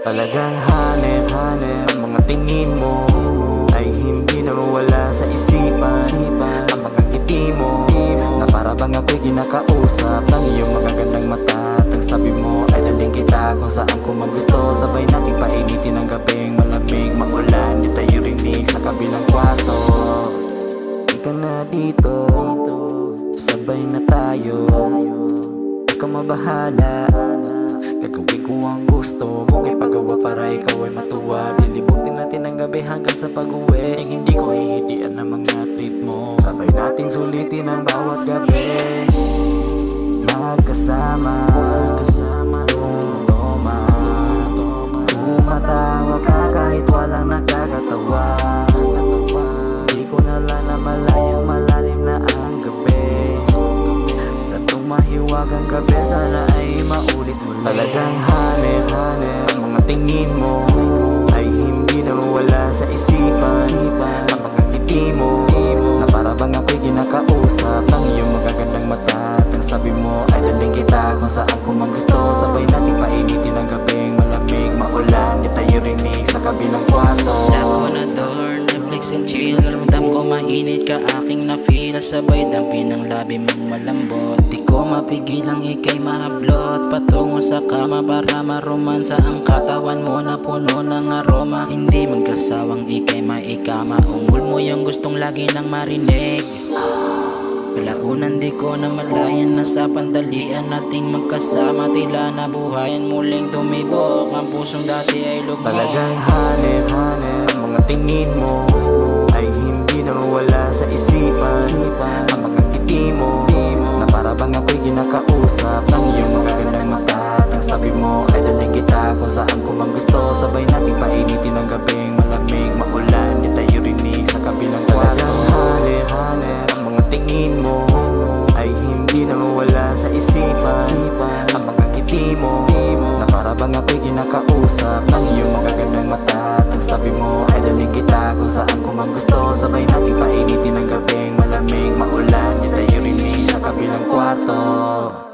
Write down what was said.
Talagang hanep-hanep ang mga tingin mo ay hindi na mawala sa isipan. Ang mga ngiti mo na para bang ako'y kinakausap ng iyong magagandang mata. At ang sabi mo ay daling kita kung saan ko magusto. Sabay nating painitin ang gabing malamig, maulan, di tayo rinig sa kabilang kwarto. Ika na dito, sabay na tayo. Ikaw mabahala, gagawin ko ang gusto mong ipagawa para ikaw ay matuwa. Lilibutin natin ang gabi hanggang sa pag-uwi. Hindi ko hihitian ang mga trip mo. Sabay nating sulitin ang bawat gabi. Magkasama, toma. Tumatawa ka kahit walang nakakatawa. Di ko na lang na malayang malalim na ang gabi. Sa tumahiwagang gabi sana ay maulit muli. Talagang hanep-hanep ang mga tingin mo ay hindi na mawala sa isipan. Ang mga ngiti mo na para bang ako'y kinakausap ng iyong magagandang mata. At ang sabi mo ay daling kita kung saan ko magusto. Sabay nating painitin ang gabing malamig, maulan, di tayo rinig sa kabilang kwarto. Lock on the door, Netflix and chill. Ramdam ko mainit ka aking na-feel. Sabay dampi ng labi mong malambot. Di ko mapigil ang ikay mahablot. Patungo sa kama para maromansa ang katawan mo na puno ng aroma. Hindi magkasawang ikay maikama. Ungol mo yung gustong lagi nang marinig. Kalaunan di ko na malayan na sa pandalian nating magkasama. Tila nabuhayan muling tumibok ang pusong dati ay lugmok. Talagang hanep-hanep ang mga tingin mo ay hindi na mawala sa isipan. Ang mga ngiti mo na para bang ako'y kinakausap ng iyong magagandang mata. At ang sabi mo ay daling kita kung saan ko magusto. Sabay nating painitin ang gabing malamig, maulan, di tayo rinig sa kabilang kwarto. Talagang hanep-hanep ang mga tingin mo ay hindi na mawala sa isipan. Ang mga ngiti mo na para bang ako'y kinakausap ng iyong magagandang mata. At ang sabi mo ay daling kita kung saan ko magusto. Sabay nating painitin ang gabing malamig, maulan, di tayo rinig sa kabilang kwarto.